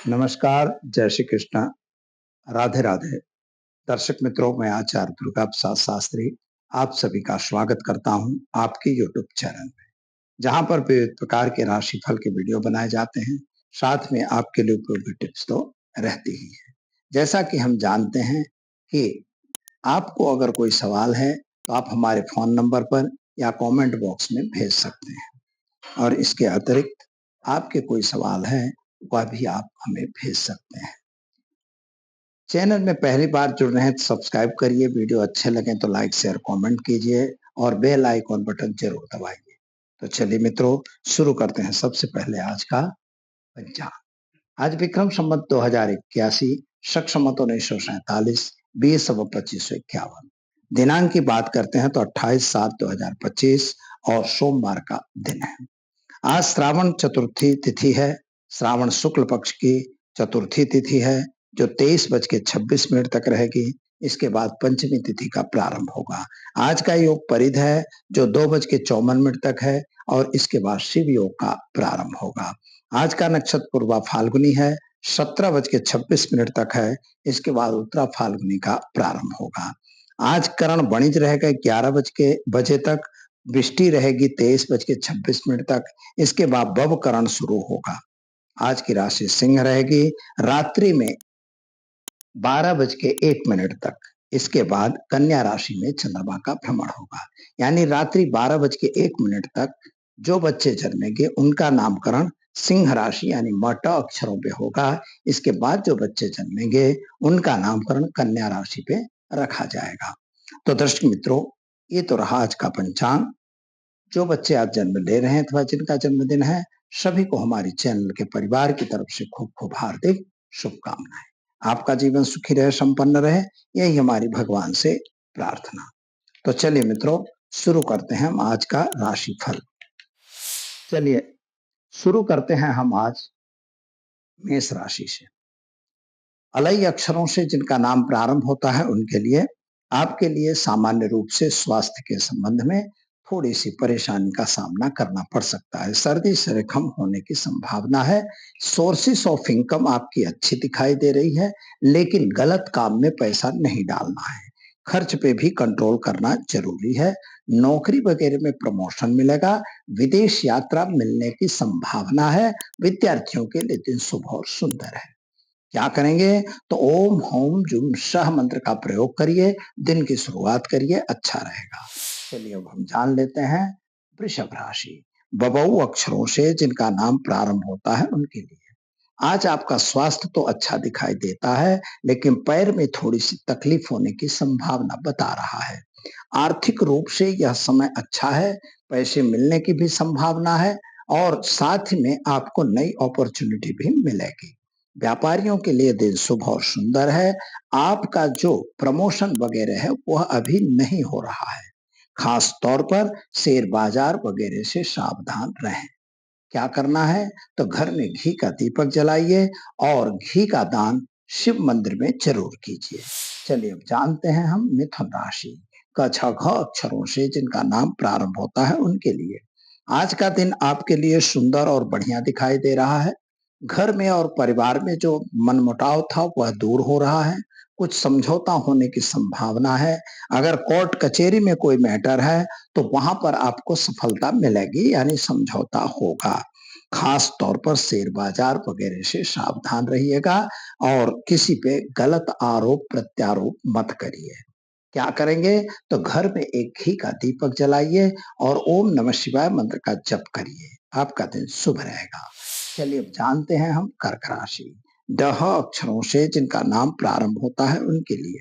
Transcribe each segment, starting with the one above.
नमस्कार, जय श्री कृष्ण, राधे राधे। दर्शक मित्रों, मैं आचार्य दुर्गा प्रसाद शास्त्री आप सभी का स्वागत करता हूं आपके यूट्यूब चैनल में, जहां पर विविध प्रकार के राशिफल के वीडियो बनाए जाते हैं। साथ में आपके लिए उपयोगी टिप्स तो रहती ही है। जैसा कि हम जानते हैं कि आपको अगर कोई सवाल है तो आप हमारे फोन नंबर पर या कमेंट बॉक्स में भेज सकते हैं, और इसके अतिरिक्त आपके कोई सवाल है वह भी आप हमें भेज सकते हैं। चैनल में पहली बार जुड़ रहे हैं तो सब्सक्राइब करिए, वीडियो अच्छे लगे तो लाइक शेयर कमेंट कीजिए और बेल आइकॉन बटन जरूर दबाइए। तो चलिए मित्रों, शुरू करते हैं। सबसे पहले आज का पंचांग। आज विक्रम संवत 2081, शक संवत 1947, 20 2551। दिनांक की बात करते हैं तो 28/7/2025 और सोमवार का दिन है। आज श्रावण चतुर्थी तिथि है। श्रावण शुक्ल पक्ष की चतुर्थी तिथि है जो 23:26 तक रहेगी। इसके बाद पंचमी तिथि का प्रारंभ होगा। आज का योग परिध है जो 2:54 तक है और इसके बाद शिव योग का प्रारंभ होगा। आज का नक्षत्र पूर्वा फाल्गुनी है, 17:26 तक है। इसके बाद उत्तरा फाल्गुनी का प्रारंभ होगा। आज करण वणिज रहेगा 11 बजे तक। वृष्टि रहेगी 23:26 तक। इसके बाद बव करण शुरू होगा। आज की राशि सिंह रहेगी रात्रि में 12:01 तक। इसके बाद कन्या राशि में चंद्रमा का भ्रमण होगा, यानी रात्रि 12:01 तक जो बच्चे जन्मेंगे उनका नामकरण सिंह राशि यानी मट अक्षरों पे होगा। इसके बाद जो बच्चे जन्मेंगे उनका नामकरण कन्या राशि पे रखा जाएगा। तो दर्शक मित्रों, ये तो रहा आज का पंचांग। जो बच्चे आज जन्म ले रहे हैं अथवा जिनका जन्मदिन है, सभी को हमारी चैनल के परिवार की तरफ से खूब खूब हार्दिक शुभकामनाएं। आपका जीवन सुखी रहे, संपन्न रहे, यही हमारी भगवान से प्रार्थना। तो चलिए मित्रों, शुरू करते हैं हम आज का राशिफल। चलिए शुरू करते हैं हम आज मेष राशि से। अलई अक्षरों से जिनका नाम प्रारंभ होता है उनके लिए आपके लिए सामान्य रूप से स्वास्थ्य के संबंध में थोड़ी सी परेशानी का सामना करना पड़ सकता है। सर्दी सरेखम होने की संभावना है। सोर्सेस ऑफ इनकम आपकी अच्छी दिखाई दे रही है, लेकिन गलत काम में पैसा नहीं डालना है। खर्च पे भी कंट्रोल करना जरूरी है। नौकरी वगैरह में प्रमोशन मिलेगा। विदेश यात्रा मिलने की संभावना है। विद्यार्थियों के लिए दिन शुभ और सुंदर है। क्या करेंगे तो ओम होम जुम शह मंत्र का प्रयोग करिए, दिन की शुरुआत करिए, अच्छा रहेगा। चलिए अब हम जान लेते हैं वृषभ राशि। बबऊ अक्षरों से जिनका नाम प्रारंभ होता है उनके लिए आज आपका स्वास्थ्य तो अच्छा दिखाई देता है, लेकिन पैर में थोड़ी सी तकलीफ होने की संभावना बता रहा है। आर्थिक रूप से यह समय अच्छा है, पैसे मिलने की भी संभावना है और साथ में आपको नई अपॉर्चुनिटी भी मिलेगी। व्यापारियों के लिए दिन शुभ और सुंदर है। आपका जो प्रमोशन वगैरह है वह अभी नहीं हो रहा है। खास तौर पर शेयर बाजार वगैरह से सावधान रहें। क्या करना है तो घर में घी का दीपक जलाइए और घी का दान शिव मंदिर में जरूर कीजिए। चलिए अब जानते हैं हम मिथुन राशि। क छ घ अक्षरों से जिनका नाम प्रारंभ होता है उनके लिए आज का दिन आपके लिए सुंदर और बढ़िया दिखाई दे रहा है। घर में और परिवार में जो मनमुटाव था वह दूर हो रहा है। कुछ समझौता होने की संभावना है। अगर कोर्ट कचहरी में कोई मैटर है तो वहां पर आपको सफलता मिलेगी, यानी समझौता होगा। खास तौर पर शेयर बाजार वगैरह से सावधान रहिएगा और किसी पे गलत आरोप प्रत्यारोप मत करिए। क्या करेंगे तो घर में एक घी का दीपक जलाइए और ओम नमः शिवाय मंत्र का जप करिए। आपका दिन शुभ रहेगा। चलिए अब जानते हैं हम कर्क राशि। डह अक्षरों से जिनका नाम प्रारंभ होता है उनके लिए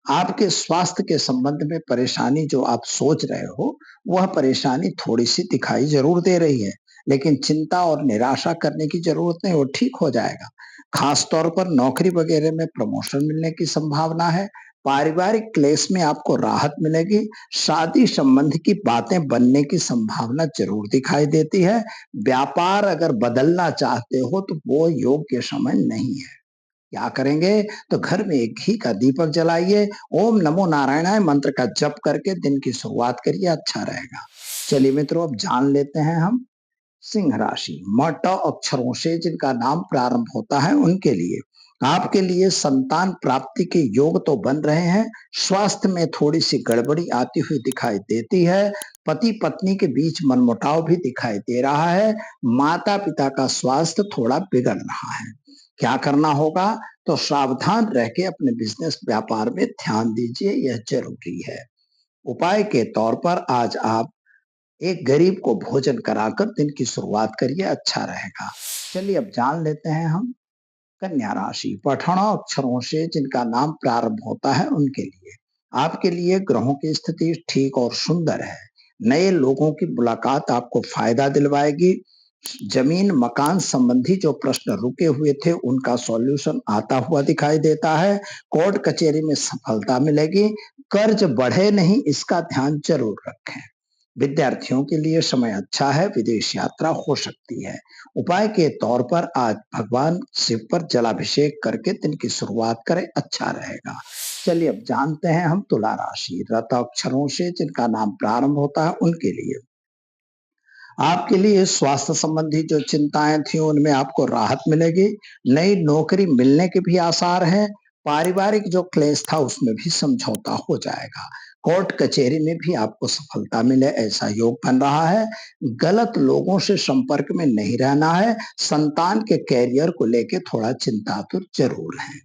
आपके स्वास्थ्य के संबंध में परेशानी जो आप सोच रहे हो वह परेशानी थोड़ी सी दिखाई जरूर दे रही है, लेकिन चिंता और निराशा करने की जरूरत नहीं, वो ठीक हो जाएगा। खास तौर पर नौकरी वगैरह में प्रमोशन मिलने की संभावना है। पारिवारिक क्लेश में आपको राहत मिलेगी। शादी संबंध की बातें बनने की संभावना जरूर दिखाई देती है। व्यापार अगर बदलना चाहते हो तो वो योग्य समय नहीं है। क्या करेंगे तो घर में एक घी का दीपक जलाइए, ओम नमो नारायणाय मंत्र का जप करके दिन की शुरुआत करिए, अच्छा रहेगा। चलिए मित्रों, अब जान लेते हैं हम सिंह राशि म ट अक्षरों से जिनका नाम प्रारंभ होता है उनके लिए आपके लिए संतान प्राप्ति के योग तो बन रहे हैं। स्वास्थ्य में थोड़ी सी गड़बड़ी आती हुई दिखाई देती है। पति पत्नी के बीच मनमुटाव भी दिखाई दे रहा है। माता पिता का स्वास्थ्य थोड़ा बिगड़ रहा है। क्या करना होगा? तो सावधान रह के अपने बिजनेस व्यापार में ध्यान दीजिए, यह जरूरी है। उपाय के तौर पर आज आप एक गरीब को भोजन कराकर दिन की शुरुआत करिए, अच्छा रहेगा। चलिए अब जान लेते हैं हम कन्या राशि पठन अक्षरों से जिनका नाम प्रारंभ होता है उनके लिए आपके लिए ग्रहों की स्थिति ठीक और सुंदर है। नए लोगों की मुलाकात आपको फायदा दिलवाएगी। जमीन मकान संबंधी जो प्रश्न रुके हुए थे उनका सॉल्यूशन आता हुआ दिखाई देता है। कोर्ट कचहरी में सफलता मिलेगी। कर्ज बढ़े नहीं, इसका ध्यान जरूर रखें। विद्यार्थियों के लिए समय अच्छा है, विदेश यात्रा हो सकती है। उपाय के तौर पर आज भगवान शिव पर जलाभिषेक करके दिन की शुरुआत करें, अच्छा रहेगा। चलिए अब जानते हैं हम तुला राशि रत अक्षरों से जिनका नाम प्रारंभ होता है उनके लिए आपके लिए स्वास्थ्य संबंधी जो चिंताएं थी उनमें आपको राहत मिलेगी। नई नौकरी मिलने के भी आसार हैं। पारिवारिक जो क्लेश था उसमें भी समझौता हो जाएगा। कोर्ट कचहरी में भी आपको सफलता मिले ऐसा योग बन रहा है। गलत लोगों से संपर्क में नहीं रहना है। संतान के कैरियर को लेके थोड़ा चिंतातुर जरूर है।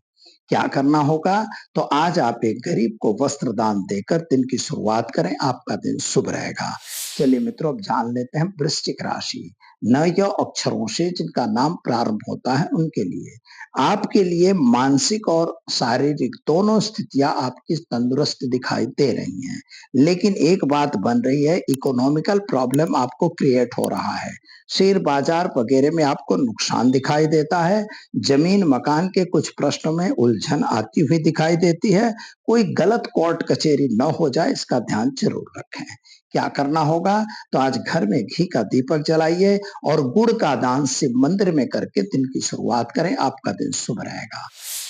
क्या करना होगा? तो आज आप एक गरीब को वस्त्र दान देकर दिन की शुरुआत करें, आपका दिन शुभ रहेगा। चलिए मित्रों अब जान लेते हैं वृश्चिक राशि न य अक्षरों से जिनका नाम प्रारंभ होता है उनके लिए आपके लिए मानसिक और शारीरिक दोनों स्थितियां आपकी तंदुरुस्त दिखाई दे रही हैं। लेकिन एक बात बन रही है, इकोनॉमिकल प्रॉब्लम आपको क्रिएट हो रहा है। शेयर बाजार वगैरह में आपको नुकसान दिखाई देता है। जमीन मकान के कुछ प्रश्नों में उलझन आती हुई दिखाई देती है। कोई गलत कोर्ट कचहरी न हो जाए, इसका ध्यान जरूर रखें। क्या करना होगा? तो आज घर में घी का दीपक जलाइए और गुड़ का दान शिव मंदिर में करके दिन की शुरुआत करें, आपका दिन शुभ रहेगा।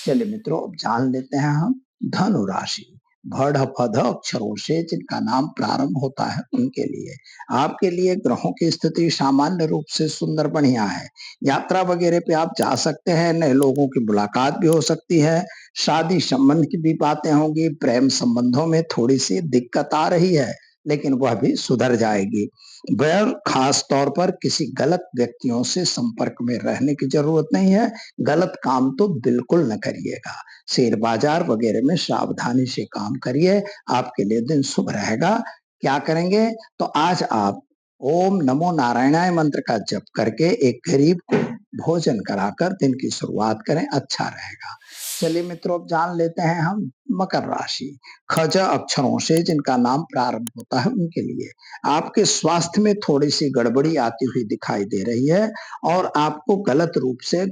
चलिए मित्रों अब जान लेते हैं हम धनु राशि भड़ पध अक्षरों से जिनका नाम प्रारंभ होता है उनके लिए आपके लिए ग्रहों की स्थिति सामान्य रूप से सुंदर बढ़िया है। यात्रा वगैरह पे आप जा सकते हैं। नए लोगों की मुलाकात भी हो सकती है। शादी संबंध की भी बातें होंगी। प्रेम संबंधों में थोड़ी सी दिक्कत आ रही है, लेकिन वह भी सुधर जाएगी। वह खास तौर पर किसी गलत व्यक्तियों से संपर्क में रहने की जरूरत नहीं है। गलत काम तो बिल्कुल न करिएगा। शेयर बाजार वगैरह में सावधानी से काम करिए, आपके लिए दिन शुभ रहेगा। क्या करेंगे? तो आज आप ओम नमो नारायणाय मंत्र का जप करके एक गरीब को भोजन कराकर दिन की शुरुआत करें, अच्छा रहेगा। चलिए मित्रों अब जान लेते हैं हम मकर राशि खज अक्षरों से जिनका नाम प्रारंभ होता है उनके लिए आपके स्वास्थ्य में थोड़ी सी गड़बड़ी आती हुई दिखाई दे रही है और आपको गलत रूप से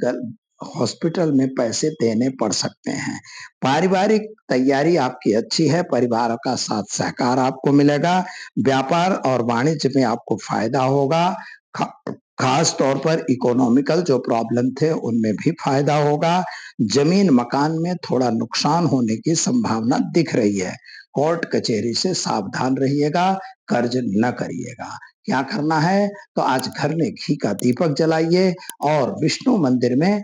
हॉस्पिटल में पैसे देने पड़ सकते हैं। पारिवारिक तैयारी आपकी अच्छी है। परिवार का साथ सहकार आपको मिलेगा। व्यापार और वाणिज्य में आपको फायदा होगा। खास तौर पर इकोनॉमिकल जो प्रॉब्लम थे उनमें भी फायदा होगा। जमीन मकान में थोड़ा नुकसान होने की संभावना दिख रही है। कोर्ट कचहरी से सावधान रहिएगा, कर्ज न करिएगा। क्या करना है? तो आज घर में घी का दीपक जलाइए और विष्णु मंदिर में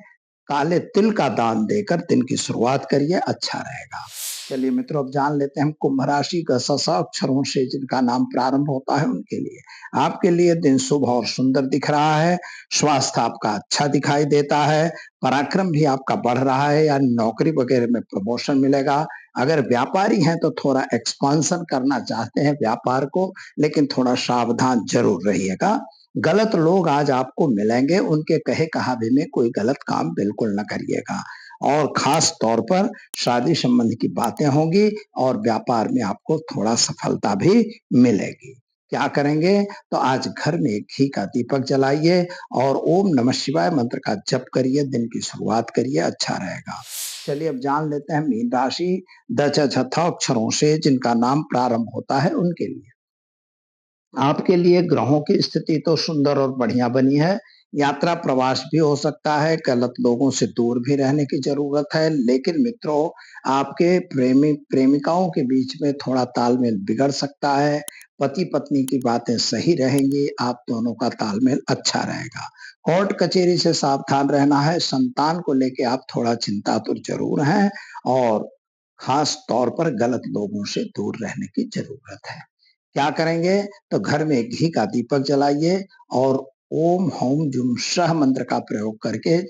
काले तिल का दान देकर दिन की शुरुआत करिए, अच्छा रहेगा। चलिए मित्रों अब जान लेते हैं हम कुंभ राशि का अक्षरों से जिनका नाम प्रारंभ होता है उनके लिए आपके लिए दिन शुभ और सुंदर दिख रहा है। स्वास्थ्य आपका अच्छा दिखाई देता है। पराक्रम भी आपका बढ़ रहा है, या नौकरी वगैरह में प्रमोशन मिलेगा। अगर व्यापारी हैं तो थोड़ा एक्सपांशन करना चाहते हैं व्यापार को, लेकिन थोड़ा सावधान जरूर रहिएगा। गलत लोग आज आपको मिलेंगे, उनके कहे कहावे में कोई गलत काम बिल्कुल न करिएगा। और खास तौर पर शादी संबंध की बातें होंगी और व्यापार में आपको थोड़ा सफलता भी मिलेगी। क्या करेंगे? तो आज घर में घी का दीपक जलाइए और ओम नमः शिवाय मंत्र का जप करिए, दिन की शुरुआत करिए, अच्छा रहेगा। चलिए अब जान लेते हैं मीन राशि द च छ थ अक्षरों से जिनका नाम प्रारंभ होता है उनके लिए आपके लिए ग्रहों की स्थिति तो सुंदर और बढ़िया बनी है। यात्रा प्रवास भी हो सकता है। गलत लोगों से दूर भी रहने की जरूरत है। लेकिन मित्रों, आपके प्रेमी प्रेमिकाओं के बीच में थोड़ा तालमेल बिगड़ सकता है। पति पत्नी की बातें सही रहेंगी, आप दोनों का तालमेल अच्छा रहेगा। कोर्ट कचहरी से सावधान रहना है, संतान को लेके आप थोड़ा चिंतातुर जरूर हैं और खास तौर पर गलत लोगों से दूर रहने की जरूरत है। क्या करेंगे? तो घर में घी का दीपक जलाइए और ओम हौम जुम सह मंत्र का प्रयोग करके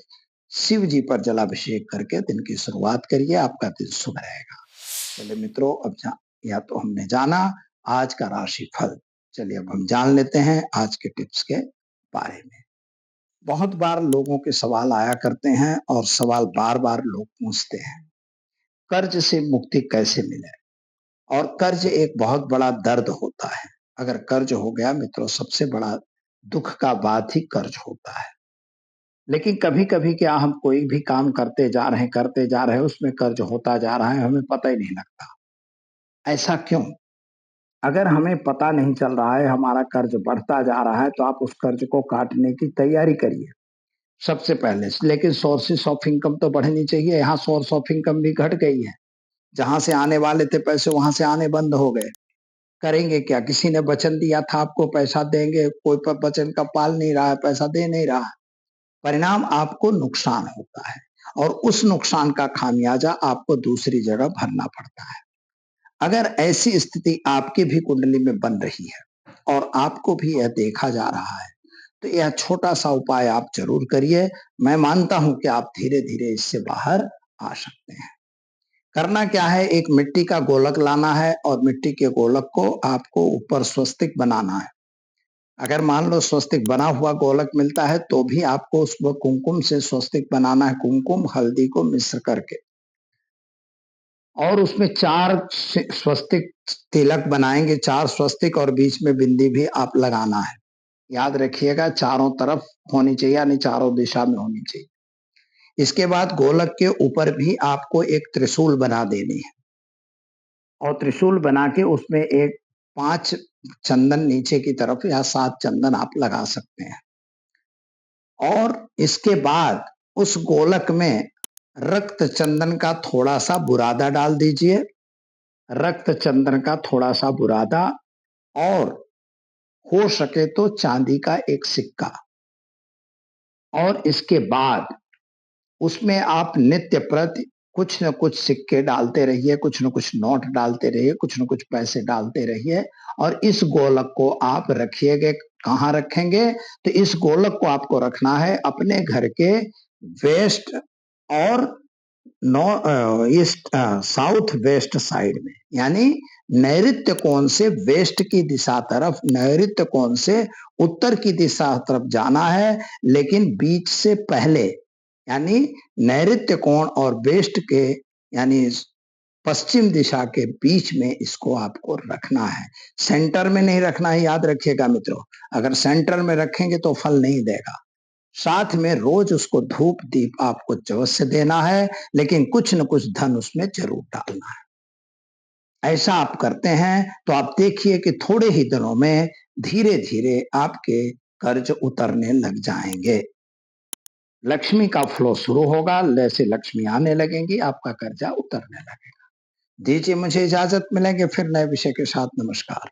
शिव जी पर जलाभिषेक करके दिन की शुरुआत करिए, आपका दिन शुभ रहेगा। चलिए मित्रों, या तो हमने जाना आज का राशि फल, चलिए अब हम जान लेते हैं आज के टिप्स के बारे में। बहुत बार लोगों के सवाल आया करते हैं और सवाल बार बार लोग पूछते हैं, कर्ज से मुक्ति कैसे मिले? और कर्ज एक बहुत बड़ा दर्द होता है। अगर कर्ज हो गया मित्रों, सबसे बड़ा दुख का बात ही कर्ज होता है। लेकिन कभी-कभी क्या हम कोई भी काम करते जा रहे हैं, उसमें कर्ज होता जा रहा है, हमें पता ही नहीं लगता। ऐसा क्यों? अगर हमें पता नहीं चल रहा है, हमारा कर्ज बढ़ता जा रहा है, तो आप उस कर्ज को काटने की तैयारी करिए, सबसे पहले। लेकिन सोर्सेस ऑफ इनकम तो बढ़नी चाहिए, यहाँ सोर्स ऑफ इनकम भी घट गई है। जहाँ से आने वाले थे पैसे, वहाँ से आने बंद हो गए। करेंगे क्या? किसी ने वचन दिया था आपको पैसा देंगे, कोई वचन का पाल नहीं रहा है, पैसा दे नहीं रहा है। परिणाम आपको नुकसान होता है और उस नुकसान का खामियाजा आपको दूसरी जगह भरना पड़ता है। अगर ऐसी स्थिति आपकी भी कुंडली में बन रही है और आपको भी यह देखा जा रहा है, तो यह छोटा सा उपाय आप जरूर करिए। मैं मानता हूं कि आप धीरे धीरे इससे बाहर आ सकते हैं। करना क्या है? एक मिट्टी का गोलक लाना है और मिट्टी के गोलक को आपको ऊपर स्वस्तिक बनाना है। अगर मान लो स्वस्तिक बना हुआ गोलक मिलता है तो भी आपको उस कुमकुम से स्वस्तिक बनाना है, कुमकुम हल्दी को मिश्र करके, और उसमें 4 स्वस्तिक तिलक बनाएंगे, 4 स्वस्तिक, और बीच में बिंदी भी आप लगाना है। याद रखिएगा, चारों तरफ होनी चाहिए, यानी चारों दिशा में होनी चाहिए। इसके बाद गोलक के ऊपर भी आपको एक त्रिशूल बना देनी है और त्रिशूल बना के उसमें एक 5 चंदन नीचे की तरफ या 7 चंदन आप लगा सकते हैं। और इसके बाद उस गोलक में रक्त चंदन का थोड़ा सा बुरादा डाल दीजिए, रक्त चंदन का थोड़ा सा बुरादा, और हो सके तो चांदी का एक सिक्का। और इसके बाद उसमें आप नित्य प्रति कुछ न कुछ सिक्के डालते रहिए, कुछ न कुछ नोट डालते रहिए, कुछ न कुछ पैसे डालते रहिए। और इस गोलक को आप रखिएगा। कहाँ रखेंगे? तो इस गोलक को आपको रखना है अपने घर के वेस्ट और ईस्ट साउथ वेस्ट साइड में, यानी नैऋत्य कोण से वेस्ट की दिशा तरफ, नैऋत्य कोण से उत्तर की दिशा तरफ जाना है। लेकिन बीच से पहले, यानी नैऋत्य कोण और वेस्ट के, यानी पश्चिम दिशा के बीच में इसको आपको रखना है। सेंटर में नहीं रखना है, याद रखिएगा मित्रों। अगर सेंटर में रखेंगे तो फल नहीं देगा। साथ में रोज उसको धूप दीप आपको अवश्य देना है, लेकिन कुछ न कुछ धन उसमें जरूर डालना है। ऐसा आप करते हैं तो आप देखिए कि थोड़े ही दिनों में धीरे धीरे आपके कर्ज उतरने लग जाएंगे। लक्ष्मी का फ्लो शुरू होगा, जैसे लक्ष्मी आने लगेंगी आपका कर्जा उतरने लगेगा। दीजिए मुझे इजाजत, मिलेंगे फिर नए विषय के साथ। नमस्कार।